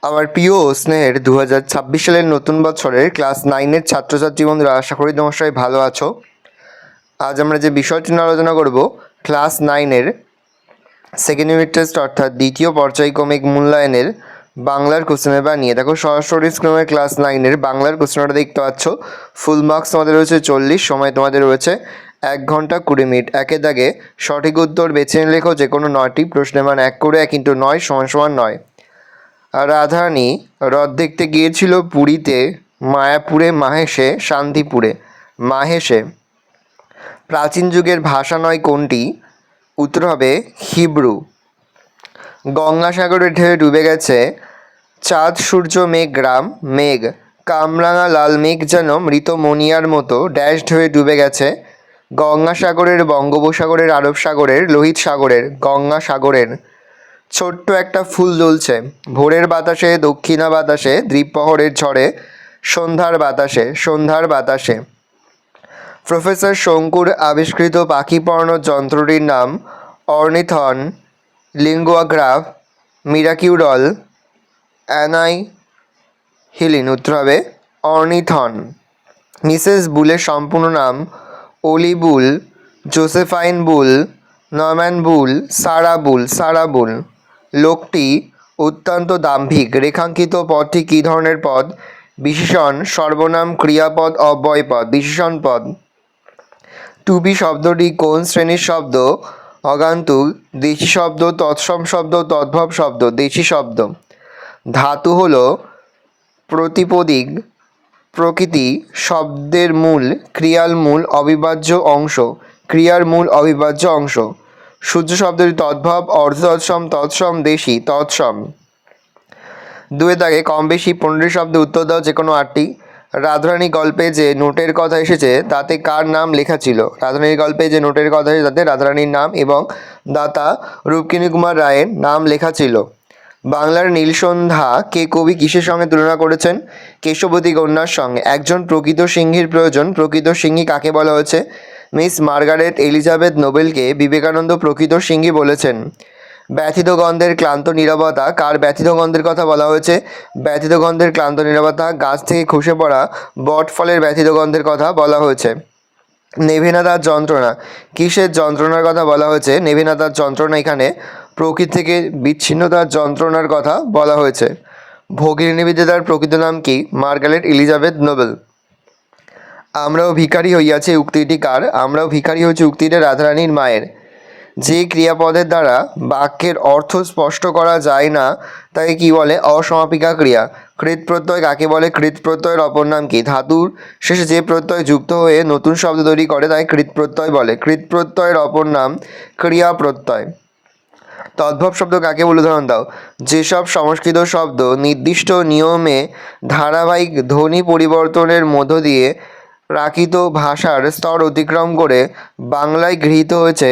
আমার প্রিয় ও স্নেহের 2026 সালের নতুন বছরের ক্লাস 9-এর ছাত্রছাত্রী বন্ধুরা, আশা করি তোমরা সবাই ভালো আছো। আজ আমরা যে বিষয়টি নিয়ে আলোচনা করব, ক্লাস 9-এর সেকেন্ড ইউনিট টেস্ট অর্থাৎ দ্বিতীয় পর্যায়ক্রমিক মূল্যায়নের বাংলার কোশ্চেন পেপার নিয়ে। দেখো, সরাসরি স্ক্রিনে ক্লাস 9-এর বাংলার কোশ্চেনটা দেখতে পাচ্ছ। ফুল মার্কস তোমাদের রয়েছে 40, সময় তোমাদের রয়েছে 1 ঘন্টা 20 মিনিট। একে দাগে সঠিক উত্তর বেছে নিয়ে লেখো যে কোনো 9টি প্রশ্নের মান 1 করে 1 × 9 = 9। রাধারানী হ্রদ দেখতে গিয়েছিল পুরীতে, মায়াপুরে, মাহেশে, শান্তিপুরে। মাহেশে। প্রাচীন যুগের ভাষা নয় কোনটি? উত্তর হবে হিব্রু। গঙ্গাসাগরের ঢেউয়ে ডুবে গেছে চাঁদ, সূর্য, মেঘ, গ্রাম। মেঘ। কামরাঙা লাল মেঘ যেন মৃত মনিয়ার মতো ড্যাশ ঢেউয়ে ডুবে গেছে গঙ্গাসাগরের, বঙ্গোপসাগরের, আরব সাগরের, লোহিত সাগরের। গঙ্গাসাগরের। ছোট্ট একটা ফুল দুলছে ভোরের বাতাসে, দক্ষিণা বাতাসে, দ্বীপহরের ঝড়ে, সন্ধ্যার বাতাসে। সন্ধ্যার বাতাসে। প্রফেসর শঙ্কুর আবিষ্কৃত পাখি পড়ানোর যন্ত্রটির নাম অর্নিথন, লিঙ্গুয়াগ্রাফ, মিরাকিউডল, অ্যানাইহিলিন। উত্তর হবে অর্নিথন। মিসেস বুলের সম্পূর্ণ নাম ওলি বুল, জোসেফাইন বুল, নরম্যান বুল, সারা বুল। সারা বুল। লোকটি অত্যন্ত দাম্ভিক। রেখাঙ্কিত পদটি কী ধরনের পদ? বিশেষণ, সর্বনাম, ক্রিয়াপদ, অব্যয়পদ। বিশেষণ পদ। টুপি শব্দটি কোন শ্রেণীর শব্দ? অগান্তুক। দেশি শব্দ, তৎসম শব্দ, তদ্ভব শব্দ। দেশি শব্দ। ধাতু হল প্রতিপদিক প্রকৃতি শব্দের মূল, ক্রিয়ার মূল অবিভাজ্য অংশ। ক্রিয়ার মূল অবিভাজ্য অংশ। সূর্য শব্দটি তদ্ভব, অর্ধ তৎসম, তৎসম, দেশি। তৎসম। দুয়ে দাগে কম বেশি 15টি শব্দে উত্তর দাও যে কোনো 8টি। রাধারানী গল্পে যে নোটের কথা এসেছে তাতে কার নাম লেখা ছিল? রাধারানীর গল্পে যে নোটের কথা এসেছে তাতে রাধারানীর নাম এবং দাতা রূপকিনী কুমার রায়ের নাম লেখা ছিল। বাংলার নীলসন্ধ্যা কে কবি কিসের সঙ্গে তুলনা করেছেন? কেশবতী কন্যার সঙ্গে। একজন প্রকৃত সিংহীর প্রয়োজন। প্রকৃত সিংহী কাকে বলা হয়েছে? মিস মার্গারেট এলিজাবেথ নোবেলকে বিবেকানন্দ প্রকৃত সিংহী বলেছেন। ব্যথিত গন্ধের ক্লান্ত নীরবতা কার ব্যথিত গন্ধের কথা বলা হয়েছে? ব্যথিত গন্ধের ক্লান্ত নীরবতা গাছ থেকে খসে পড়া বট ফলের ব্যথিত গন্ধের কথা বলা হয়েছে। নেভেনাদার যন্ত্রণা কিসের যন্ত্রণার কথা বলা হয়েছে? নেভেনাদার যন্ত্রণা এখানে প্রকৃতি থেকে বিচ্ছিন্নতার যন্ত্রণার কথা বলা হয়েছে। ভগিনী নিবেদিতার প্রকৃত নাম কি? Margaret Elizabeth Nobel. আমরাও ভিখারি হইয়াছি উক্তিটি কার? আমরাও ভিখারি হয়েছে উক্তিটা রাধারানীর মায়ের। যে ক্রিয়াপদের দ্বারা বাক্যের অর্থ স্পষ্ট করা যায় না তাকে কি বলে? অসমাপিকা ক্রিয়া। কৃৎ প্রত্যয় কাকে বলে? কৃৎ প্রত্যয়ের অপর নাম কি? ধাতুর শেষে যে প্রত্যয় যুক্ত হয়ে নতুন শব্দ তৈরি করে তাই কৃৎ প্রত্যয় বলে। কৃৎ প্রত্যয়ের অপর নাম ক্রিয়া প্রত্যয়। তদ্ভব শব্দ কাকে বলে? উদাহরণ দাও। যেসব সংস্কৃত শব্দ নির্দিষ্ট নিয়মে ধারাবাহিক ধ্বনি পরিবর্তনের মধ্য দিয়ে প্রাকৃত ভাষার স্তর অতিক্রম করে বাংলায় গৃহীত হয়েছে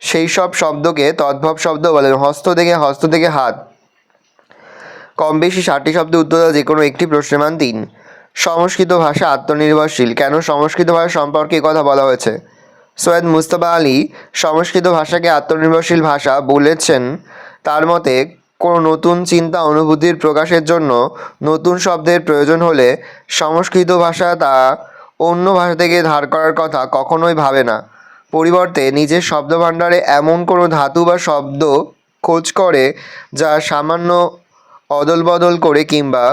সেই সব শব্দকে তদ্ভব শব্দ বলে। হস্ত থেকে হাত। কম বেশি 60টি শব্দে উত্তর দাও যে কোনো একটি প্রশ্নের মান 3। সংস্কৃত ভাষা আত্মনির্ভরশীল কেন? সংস্কৃত ভাষা সম্পর্কে কথা বলা হয়েছে। সৈয়দ মুজতবা আলী সংস্কৃত ভাষাকে আত্মনির্ভরশীল ভাষা বলেছেন। তার মতে কোনো নতুন চিন্তা অনুভূতির প্রকাশের জন্য নতুন শব্দের প্রয়োজন হলে সংস্কৃত ভাষা তা অন্য ভাষা থেকে ধার করার কথা কখনোই ভাবে না। পরিবর্তে নিজের শব্দভাণ্ডারে এমন কোনো ধাতু বা শব্দ খোঁজ করে যা সামান্য অদল বদল করে কিংবা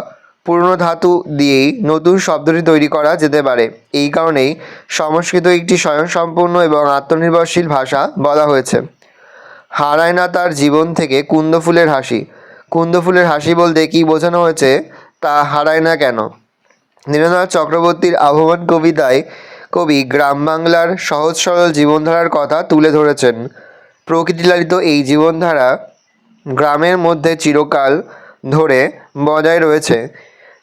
পুরনো ধাতু দিয়েই নতুন শব্দটি তৈরি করা যেতে পারে। এই কারণেই সংস্কৃত একটি স্বয়ংসম্পূর্ণ এবং আত্মনির্ভরশীল ভাষা বলা হয়েছে। হারায় না তার জীবন থেকে কুন্দফুলের হাসি। কুন্দফুলের হাসি বলতে কী বোঝানো হয়েছে তা হারায় না কেন? নীরেন্দ্রনাথ চক্রবর্তীর আহ্বান কবিতায় কবি গ্রাম বাংলার সহজ সরল জীবনধারার কথা তুলে ধরেছেন। প্রকৃতিলালিত এই জীবনধারা গ্রামের মধ্যে চিরকাল ধরে বজায় রয়েছে।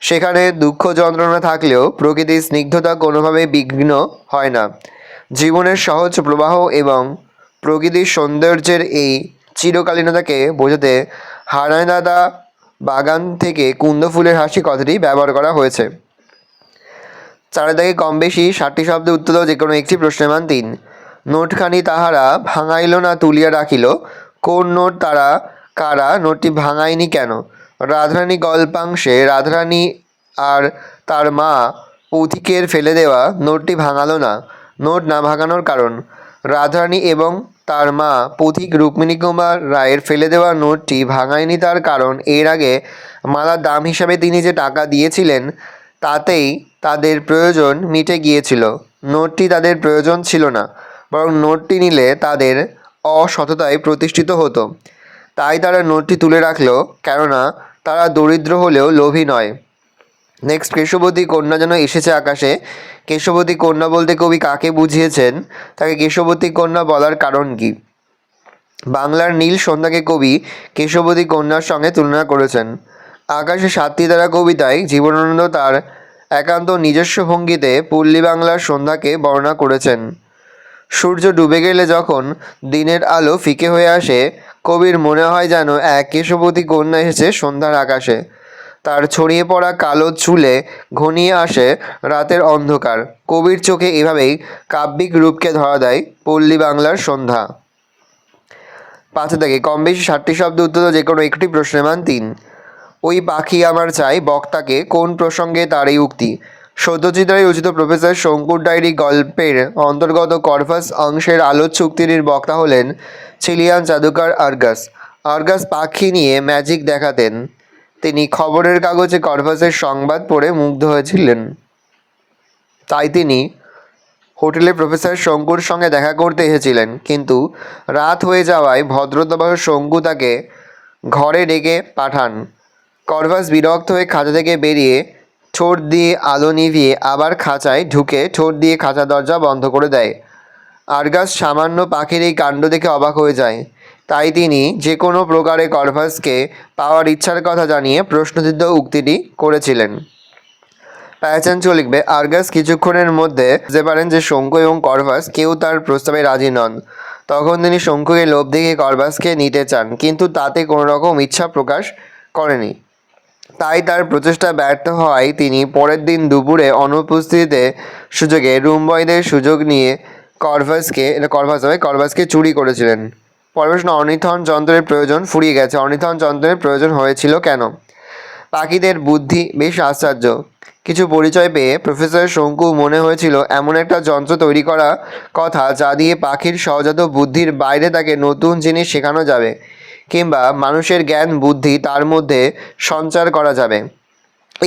সেখানে দুঃখ যন্ত্রণা থাকলেও প্রকৃতির স্নিগ্ধতা কোনোভাবেই বিঘ্ন হয় না। জীবনের সহজ প্রবাহ এবং প্রকৃতির সৌন্দর্যের এই চিরকালীনতাকে বোঝাতে হারায় দাদা বাগান থেকে কুন্দফুলের হাসি কথাটি ব্যবহার করা হয়েছে। চারিদিকে কম বেশি 60টি শব্দে উত্তর দাও যে কোনো একটি প্রশ্নের মান 3। নোটখানি তাহারা ভাঙাইল না তুলিয়া রাখিল। কোন নোট? তারা কারা? নোটটি ভাঙায়নি কেন? রাধারানী গল্পাংশে রাধারানী আর তার মা পথিকের ফেলে দেওয়া নোটটি ভাঙালো না। নোট না ভাঙানোর কারণ, রাধারানী এবং তার মা পথিক রুক্মিণী কুমার রায়ের ফেলে দেওয়া নোটটি ভাঙায়নি তার কারণ এর আগে মালার দাম হিসাবে তিনি যে টাকা দিয়েছিলেন তাতেই তাদের প্রয়োজন মিটে গিয়েছিল। নোটটি তাদের প্রয়োজন ছিল না, বরং নোটটি নিলে তাদের অসততায় প্রতিষ্ঠিত হতো। তাই তারা নোটটি তুলে রাখলো, কেননা তারা দরিদ্র হলেও লোভী নয়। নেক্সট, কেশবতী কন্যা যেন এসেছে আকাশে। কেশবতী কন্যা বলতে কবি কাকে বুঝিয়েছেন? তাকে কেশবতী কন্যা বলার কারণ কি? বাংলার নীল সন্ধ্যাকে কবি কেশবতী কন্যার সঙ্গে তুলনা করেছেন। আকাশে সাতটি তারা কবিতায় জীবনানন্দ তার একান্ত নিজস্ব ভঙ্গিতে পল্লী বাংলার সন্ধ্যাকে বর্ণনা করেছেন। সূর্য ডুবে গেলে যখন দিনের আলো ফিকে হয়ে আসে, কবির মনে হয় যেন এক কেশবতী কন্যা এসেছে সন্ধ্যার আকাশে। তার ছড়িয়ে পড়া কালো চুলে ঘনিয়ে আসে রাতের অন্ধকার। কবির চোখে এভাবেই কাব্যিক রূপকে ধরা দেয় পল্লী বাংলার সন্ধ্যা। 5 থেকে কম বেশি 60টি শব্দ উত্তর যে কোনো একটি প্রশ্নের মান 3। ওই পাখি আমার চাই বক্তাকে কোন প্রসঙ্গে তার এই উক্তি? সত্যজিৎ রায় রচিত প্রফেসর শঙ্কুর ডায়েরি গল্পের অন্তর্গত কর্ভাস অংশের আলোচ্য উক্তিটির বক্তা হলেন চিলিয়ান জাদুকর আর্গাস। আর্গাস পাখি নিয়ে ম্যাজিক দেখাতেন। তিনি খবরের কাগজে কর্ভাসের সংবাদ পড়ে মুগ্ধ হয়েছিলেন। তাই তিনি হোটেলে প্রফেসর শঙ্কুর সঙ্গে দেখা করতে এসেছিলেন, কিন্তু রাত হয়ে যাওয়ায় ভদ্রতাবহ শঙ্কু তাকে ঘরে ডেকে পাঠান। কর্ভাস বিরক্ত হয়ে খাঁচা থেকে বেরিয়ে ঠোঁট দিয়ে আলো নিভিয়ে আবার খাঁচায় ঢুকে ঠোঁট দিয়ে খাঁচা দরজা বন্ধ করে দেয়। আর্গাস সামান্য পাখির এই কাণ্ড দেখে অবাক হয়ে যায়। তাই তিনি যে কোনো প্রকারে কর্ভাসকে পাওয়ার ইচ্ছার কথা জানিয়ে প্রশ্নবিদ্ধ উক্তিটি করেছিলেন। প্যাচাঞ্চু লিখবে, আর্গাস কিছুক্ষণের মধ্যে বুঝতে পারেন যে শঙ্কু এবং কর্ভাস কেউ তার প্রস্তাবে রাজি নন। তখন তিনি শঙ্কুকে লোভ দেখিয়ে কর্ভাসকে নিতে চান, কিন্তু তাতে কোনো রকম ইচ্ছা প্রকাশ করেনি। তাই তার প্রচেষ্টা ব্যর্থ হওয়ায় তিনি পরের দিন দুপুরে অনুপস্থিতিতে সুযোগে রুম বয়দের সুযোগ নিয়ে কর্ভাসকে চুরি করেছিলেন। পরবেশন, অর্নিথন যন্ত্রের প্রয়োজন ফুরিয়ে গেছে। অর্নিথন যন্ত্রের প্রয়োজন হয়েছিল কেন? পাখিদের বুদ্ধি বেশ আশ্চর্য। কিছু পরিচয় পেয়ে প্রফেসর শঙ্কু মনে হয়েছিল এমন একটা যন্ত্র তৈরি করা কথা যা দিয়ে পাখির সহজাত বুদ্ধির বাইরে তাকে নতুন জিনিস শেখানো যাবে, কিংবা মানুষের জ্ঞান বুদ্ধি তার মধ্যে সঞ্চার করা যাবে।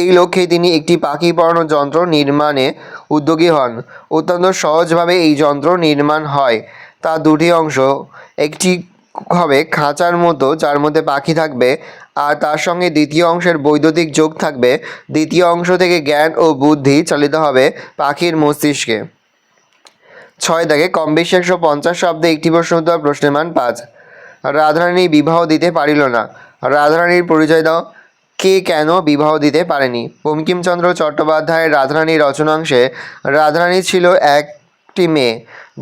এই লক্ষ্যে তিনি একটি পাখি পড়ানো যন্ত্র নির্মাণে উদ্যোগী হন। অত্যন্ত সহজভাবে এই যন্ত্র নির্মাণ হয়। তা দুটি অংশ, একটি হবে খাঁচার মতো যার মধ্যে পাখি থাকবে, আর তার সঙ্গে দ্বিতীয় অংশের বৈদ্যুতিক যোগ থাকবে। দ্বিতীয় অংশ থেকে জ্ঞান ও বুদ্ধি চালিত হবে পাখির মস্তিষ্কে। 6 থেকে কম বেশি 150 শব্দে একটি প্রশ্ন উত্তর, প্রশ্নের মান 5। রাধারানী বিবাহ দিতে পারিল না। রাধারানীর পরিচয় দাও। কে কেন বিবাহ দিতে পারেনি? বঙ্কিমচন্দ্র চট্টোপাধ্যায়ের রাধারানী রচনাংশে রাধারানী ছিল একটি মেয়ে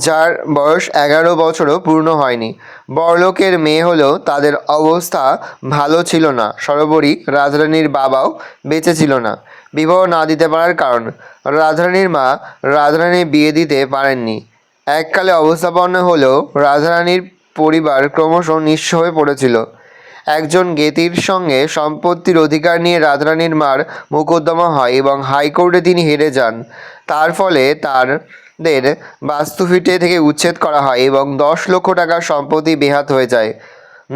যার বয়স 11 বছরও পূর্ণ হয়নি। বড়লোকের মেয়ে হলেও তাদের অবস্থা ভালো ছিল না। সর্বোপরি রাধারানীর বাবাও বেঁচে ছিল না। বিবাহ না দিতে পারার কারণ, রাধারানীর মা রাধারানীর বিয়ে দিতে পারেননি। এককালে অবস্থাপন্ন হলেও রাধারানীর পরিবার ক্রমশ নিঃস্ব হয়ে পড়েছিল। একজন জ্ঞেতির সঙ্গে সম্পত্তির অধিকার নিয়ে রাধারানীর মার মোকদ্দমা হয় এবং হাইকোর্টে তিনি হেরে যান। তার ফলে তাদের বাস্তুভিটে থেকে উচ্ছেদ করা হয় এবং 10 লক্ষ টাকার সম্পত্তি বেহাত হয়ে যায়।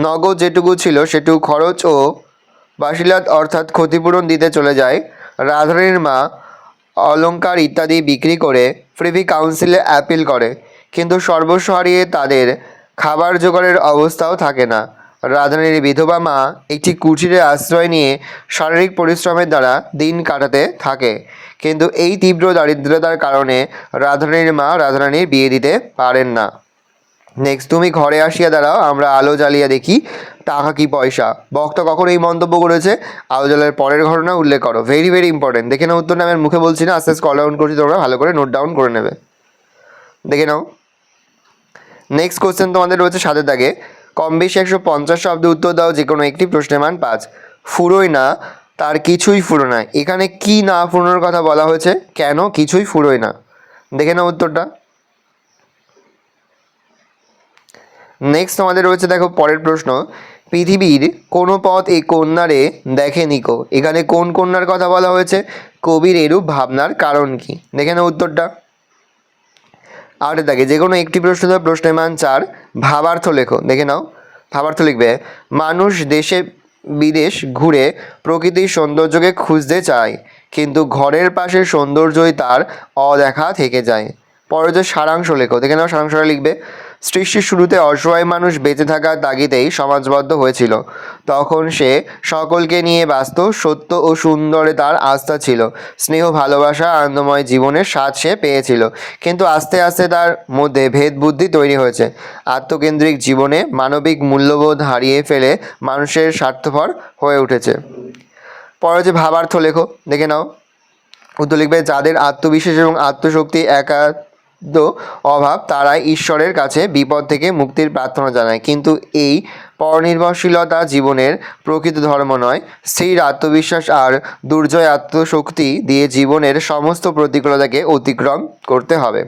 নগদ যেটুকু ছিল সেটুকু খরচ ও বাসিলাত অর্থাৎ ক্ষতিপূরণ দিতে চলে যায়। রাধারানীর মা অলংকার ইত্যাদি বিক্রি করে প্রিভি কাউন্সিলে অ্যাপিল করে, কিন্তু সর্বস্ব হারিয়ে তাদের খাবার জোগাড়ের অবস্থাও থাকে না। রাধারানীর বিধবা মা একটি কুঠিরে আশ্রয় নিয়ে শারীরিক পরিশ্রমের দ্বারা দিন কাটাতে থাকে, কিন্তু এই তীব্র দারিদ্রতার কারণে রাধারানীর মা রাধারানীর বিয়ে দিতে পারেন না। নেক্সট, তুমি ঘরে আসিয়া দাঁড়াও, আমরা আলো জ্বালিয়া দেখি টাকা কি পয়সা। বক্তা কখন এই মন্তব্য করেছে? আলো জ্বালার পরের ঘটনা উল্লেখ করো। Very very important. দেখে নাও উত্তরটা, আমি মুখে বলছি না, আস্তে স্কল ডাউন করছি, তোমরা ভালো করে নোট ডাউন করে নেবে। দেখে নাও। নেক্সট কোশ্চেন তোমাদের রয়েছে 7 দাগে, কম বেশি 150 শব্দে উত্তর দাও যে কোনো একটি, প্রশ্নের মান 5। ফুরোয় না, তার কিছুই ফুরো না। এখানে কি না ফুরোনোর কথা বলা হয়েছে? কেন কিছুই ফুরোয় না? দেখে নাও উত্তরটা। নেক্সট তোমাদের রয়েছে দেখো পরের প্রশ্ন, পৃথিবীর কোনো পথ এই কন্যারে দেখেনি কো। এখানে কোন কন্যার কথা বলা হয়েছে? কবির এরূপ ভাবনার কারণ কি? দেখে নাও উত্তরটা। আর দেখে যে কোনো একটি প্রশ্ন দেওয়া, প্রশ্নের মান 4। ভাবার্থ লেখো। দেখে নাও, ভাবার্থ লিখবে মানুষ দেশে বিদেশ ঘুরে প্রকৃতির সৌন্দর্যকে খুঁজতে চায়, কিন্তু ঘরের পাশের সৌন্দর্যই তার অদেখা থেকে যায়। পরে যে সারাংশ লেখো। দেখে নাও, সারাংশটা লিখবে সৃষ্টির শুরুতে অসহায় মানুষ বেঁচে থাকার তাগিদেই সমাজবদ্ধ হয়েছিল। তখন সে সকলকে নিয়ে বাঁচত, সত্য ও সুন্দরে তার আস্থা ছিল। স্নেহ, ভালোবাসা, আনন্দময় জীবনের স্বাদ সে পেয়েছিল। কিন্তু আস্তে আস্তে তার মধ্যে ভেদ বুদ্ধি তৈরি হয়েছে। আত্মকেন্দ্রিক জীবনে মানবিক মূল্যবোধ হারিয়ে ফেলে মানুষের স্বার্থপর হয়ে উঠেছে। পরে যে ভাবার্থ লেখো। দেখে নাও, উত্তর লিখবে যাদের আত্মবিশ্বাস এবং আত্মশক্তি একান্ত অভাব, তারাই ঈশ্বরের কাছে বিপদ থেকে মুক্তির প্রার্থনা জানায়। কিন্তু এই পরনির্ভরশীলতা জীবনের প্রকৃত ধর্ম নয়। স্থির আত্মবিশ্বাস আর দুর্জয় আত্মশক্তি দিয়ে জীবনের সমস্ত প্রতিকূলতাকে অতিক্রম করতে হবে।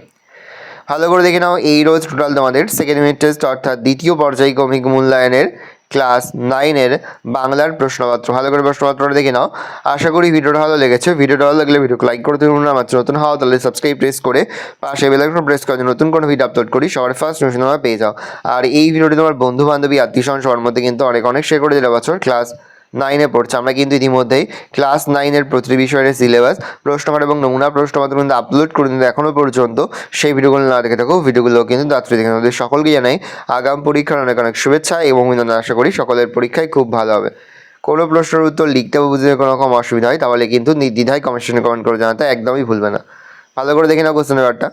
ভালো করে দেখে নাও, এই রোজ টোটাল তোমাদের সেকেন্ড ইউনিট টেস্ট অর্থাৎ দ্বিতীয় পর্যায়ক্রমিক মূল্যায়নের ক্লাস 9-এর বাংলার প্রশ্নপত্র। ভালো করে প্রশ্নপত্রটা দেখে নাও। আশা করি ভিডিওটা ভালো লেগেছে। ভিডিওটা ভালো লাগলে ভিডিওকে লাইক করতে ভুলবেন না। আমার নতুন হওয়া তাহলে সাবস্ক্রাইব প্রেস করে পাশে বেল আইকন প্রেস করে নতুন কোনো ভিডিও আপলোড করি সবার ফার্স্ট নোটিফিকেশন তোমরা পেয়ে যাও। আর এই ভিডিওটি তোমার বন্ধু বান্ধবী আত্মীয়স্বজন সবার মধ্যে কিন্তু অনেক শেয়ার করে দিলে। বছর ক্লাস 9-এ পড়ছে, আমরা কিন্তু ইতিমধ্যেই ক্লাস 9-এর প্রতিটি বিষয়ের সিলেবাস, প্রশ্নপত্র এবং নমুনা প্রশ্নপত্র কিন্তু আপলোড করে দিতে এখনও পর্যন্ত সেই ভিডিওগুলো না দেখে থাকো, ভিডিওগুলো কিন্তু দাত্রী দেখে আমাদের সকলকে জানাই আগাম পরীক্ষার অনেক শুভেচ্ছা এবং অভিনন্দন। আশা করি সকলের পরীক্ষায় খুব ভালো হবে। কোনো প্রশ্নের উত্তর লিখতে বা বুঝতে কোনো রকম অসুবিধা হয় তাহলে কিন্তু নির্দ্বিধায় কমেন্ট সেকশনে কমেন্ট করে জানাতে একদমই ভুলবে না। ভালো করে দেখে নাও কোশ্চেন পেপারটা।